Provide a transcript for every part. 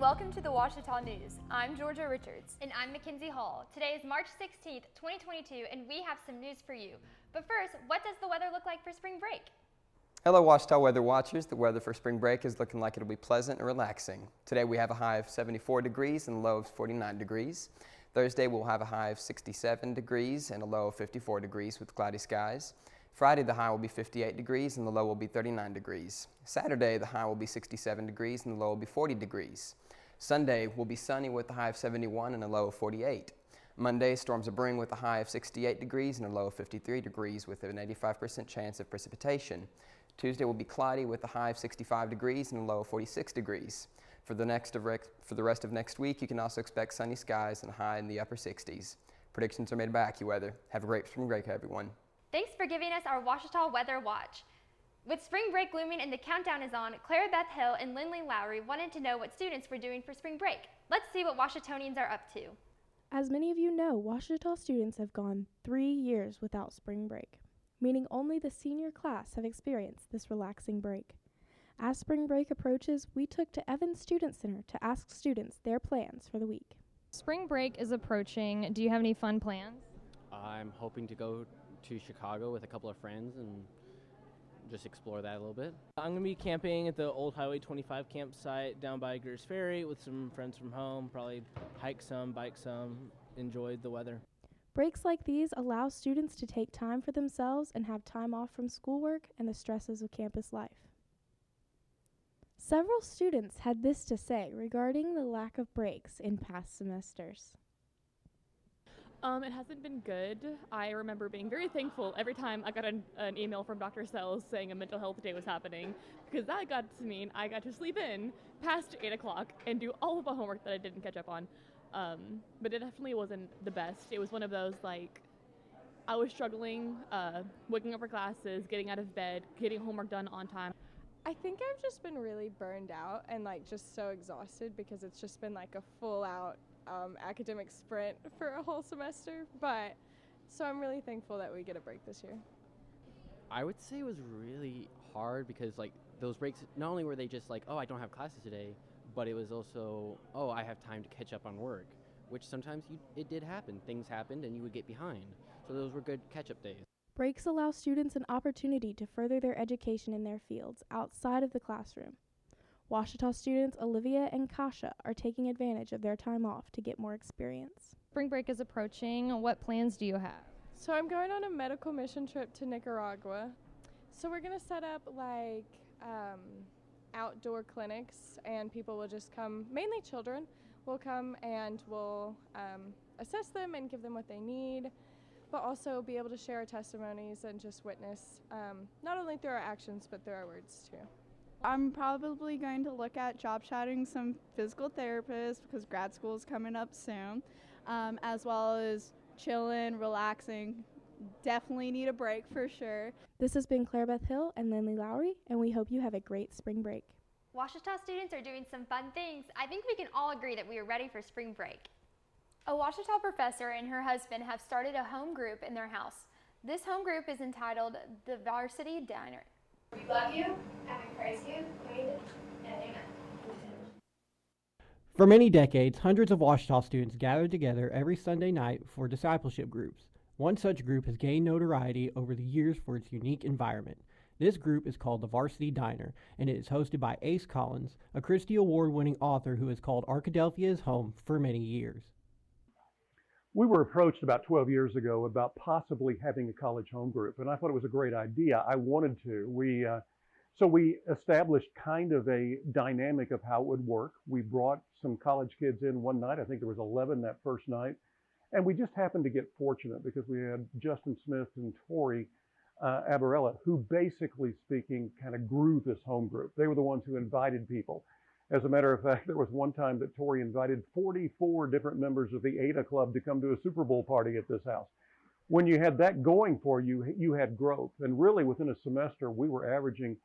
welcome to the Ouachita News. I'm Georgia Richards. And I'm Mackenzie Hall. Today is March 16th, 2022, and we have some news for you. But first, what does the weather look like for spring break? Hello Ouachita weather watchers. The weather for spring break is looking like it'll be pleasant and relaxing. Today we have a high of 74 degrees and a low of 49 degrees. Thursday we'll have a high of 67 degrees and a low of 54 degrees with cloudy skies. Friday the high will be 58 degrees and the low will be 39 degrees. Saturday the high will be 67 degrees and the low will be 40 degrees. Sunday will be sunny with a high of 71 and a low of 48. Monday, storms will bring with a high of 68 degrees and a low of 53 degrees with an 85% chance of precipitation. Tuesday will be cloudy with a high of 65 degrees and a low of 46 degrees. For the rest of next week, you can also expect sunny skies and a high in the upper 60s. Predictions are made by AccuWeather. Have a great spring break, everyone. Thanks for giving us our Ouachita Weather Watch. With spring break looming and the countdown is on, Clara Beth Hill and Lindley Lowry wanted to know what students were doing for spring break. Let's see what Ouachitonians are up to. As many of you know, Ouachita students have gone 3 years without spring break, meaning only the senior class have experienced this relaxing break. As spring break approaches, we took to Evans Student Center to ask students their plans for the week. Spring break is approaching. Do you have any fun plans? I'm hoping to go to Chicago with a couple of friends and just explore that a little bit. I'm going to be camping at the old Highway 25 campsite down by Greers Ferry with some friends from home, probably hike some, bike some, enjoy the weather. Breaks like these allow students to take time for themselves and have time off from schoolwork and the stresses of campus life. Several students had this to say regarding the lack of breaks in past semesters. It hasn't been good. I remember being very thankful every time I got an email from Dr. Sells saying a mental health day was happening, because that got to mean I got to sleep in past 8 o'clock and do all of the homework that I didn't catch up on. But it definitely wasn't the best. It was one of those, like, I was struggling, waking up for classes, getting out of bed, getting homework done on time. I think I've just been really burned out and like just so exhausted because it's just been like a full out academic sprint for a whole semester, but so I'm really thankful that we get a break this year. I would say it was really hard because like those breaks, not only were they just like, oh, I don't have classes today, but it was also, oh, I have time to catch up on work, which sometimes it did happen. Things happened and you would get behind. So those were good catch-up days. Breaks allow students an opportunity to further their education in their fields outside of the classroom. Ouachita students Olivia and Kasha are taking advantage of their time off to get more experience. Spring break is approaching. What plans do you have? So I'm going on a medical mission trip to Nicaragua. So we're going to set up like outdoor clinics and people will just come, mainly children, will come and we'll assess them and give them what they need, but also be able to share our testimonies and just witness not only through our actions but through our words too. I'm probably going to look at job shadowing some physical therapists because grad school is coming up soon, as well as chilling, relaxing. Definitely need a break for sure. This has been Clara Beth Hill and Lindley Lowry, and we hope you have a great spring break. Ouachita students are doing some fun things. I think we can all agree that we are ready for spring break. A Ouachita professor and her husband have started a home group in their house. This home group is entitled the Varsity Diner. We love you and we praise you. Amen and amen. For many decades, hundreds of Ouachita students gathered together every Sunday night for discipleship groups. One such group has gained notoriety over the years for its unique environment. This group is called the Varsity Diner, and it is hosted by Ace Collins, a Christy Award-winning author who has called Arkadelphia his home for many years. We were approached about 12 years ago about possibly having a college home group, and I thought it was a great idea. I wanted to. So we established kind of a dynamic of how it would work. We brought some college kids in one night. I think there was 11 that first night. And we just happened to get fortunate because we had Justin Smith and Tori Abarella, who basically speaking kind of grew this home group. They were the ones who invited people. As a matter of fact, there was one time that Tori invited 44 different members of the Ada Club to come to a Super Bowl party at this house. When you had that going for you, you had growth. And really within a semester, we were averaging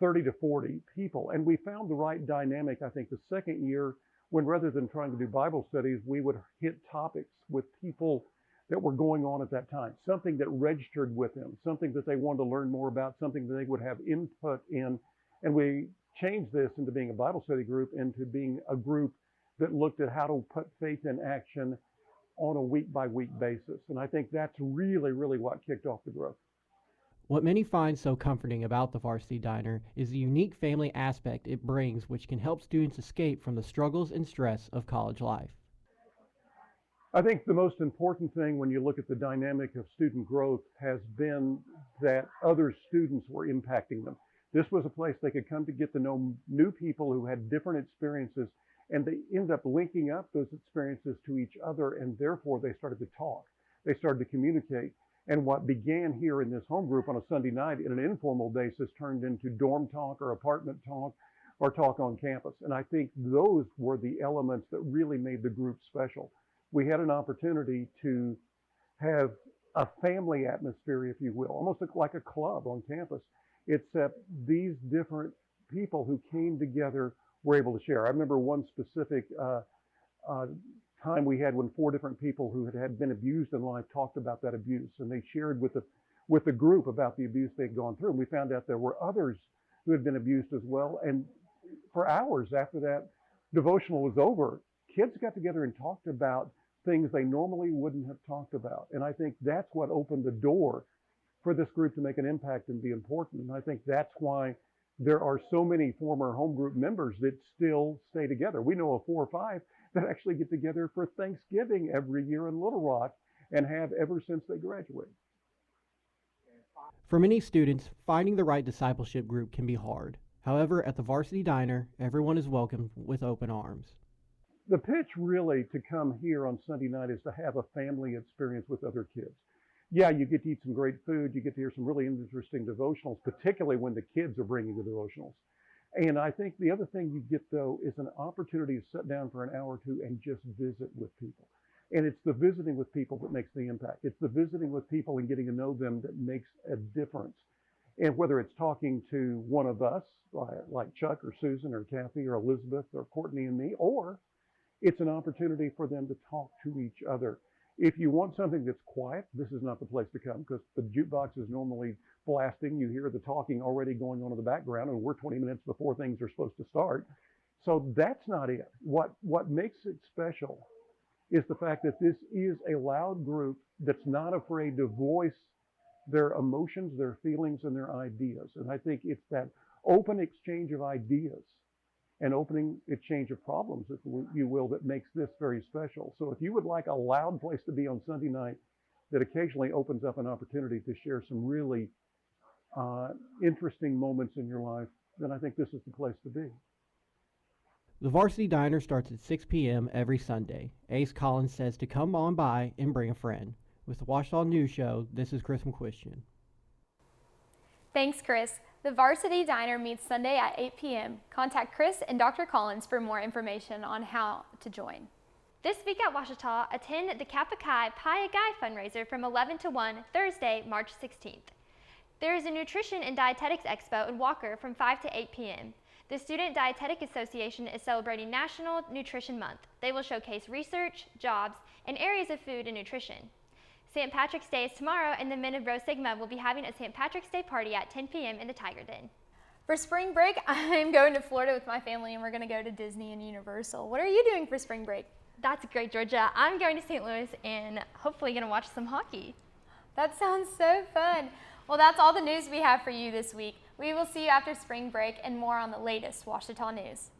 30 to 40 people. And we found the right dynamic, I think, the second year when rather than trying to do Bible studies, we would hit topics with people that were going on at that time, something that registered with them, something that they wanted to learn more about, something that they would have input in. And we change this into being a Bible study group, into being a group that looked at how to put faith in action on a week-by-week basis. And I think that's really, really what kicked off the growth. What many find so comforting about the Varsity Diner is the unique family aspect it brings, which can help students escape from the struggles and stress of college life. I think the most important thing when you look at the dynamic of student growth has been that other students were impacting them. This was a place they could come to get to know new people who had different experiences, and they ended up linking up those experiences to each other, and therefore they started to talk. They started to communicate. And what began here in this home group on a Sunday night in an informal basis turned into dorm talk or apartment talk or talk on campus. And I think those were the elements that really made the group special. We had an opportunity to have a family atmosphere, if you will, almost like a club on campus, except these different people who came together were able to share. I remember one specific time we had when 4 different people who had been abused in life talked about that abuse, and they shared with the group about the abuse they'd gone through. And we found out there were others who had been abused as well. And for hours after that devotional was over, kids got together and talked about things they normally wouldn't have talked about. And I think that's what opened the door for this group to make an impact and be important. And I think that's why there are so many former home group members that still stay together. We know of 4 or 5 that actually get together for Thanksgiving every year in Little Rock and have ever since they graduated. For many students, finding the right discipleship group can be hard. However, at the Varsity Diner, everyone is welcomed with open arms. The pitch really to come here on Sunday night is to have a family experience with other kids. Yeah, you get to eat some great food, you get to hear some really interesting devotionals, particularly when the kids are bringing the devotionals. And I think the other thing you get, though, is an opportunity to sit down for an hour or two and just visit with people. And it's the visiting with people that makes the impact. It's the visiting with people and getting to know them that makes a difference. And whether it's talking to one of us, like Chuck or Susan or Kathy or Elizabeth or Courtney and me, or it's an opportunity for them to talk to each other. If you want something that's quiet, this is not the place to come, because the jukebox is normally blasting. You hear the talking already going on in the background, and we're 20 minutes before things are supposed to start. So that's not it. What makes it special is the fact that this is a loud group that's not afraid to voice their emotions, their feelings, and their ideas. And I think it's that open exchange of ideas and opening exchange of problems, if you will, that makes this very special. So if you would like a loud place to be on Sunday night that occasionally opens up an opportunity to share some really interesting moments in your life, then I think this is the place to be. The Varsity Diner starts at 6 p.m. every Sunday. Ace Collins says to come on by and bring a friend. With the Ouachita News Show, this is Chris McQuistion. Thanks, Chris. The Varsity Diner meets Sunday at 8 p.m. Contact Chris and Dr. Collins for more information on how to join. This week at Ouachita, attend the Kappa Chi Pi Guy fundraiser from 11 to 1, Thursday, March 16th. There is a Nutrition and Dietetics Expo in Walker from 5 to 8 p.m. The Student Dietetic Association is celebrating National Nutrition Month. They will showcase research, jobs, and areas of food and nutrition. St. Patrick's Day is tomorrow, and the Men of Rho Sigma will be having a St. Patrick's Day party at 10 p.m. in the Tiger Den. For spring break, I'm going to Florida with my family, and we're going to go to Disney and Universal. What are you doing for spring break? That's great, Georgia. I'm going to St. Louis and hopefully going to watch some hockey. That sounds so fun. Well, that's all the news we have for you this week. We will see you after spring break and more on the latest Ouachita news.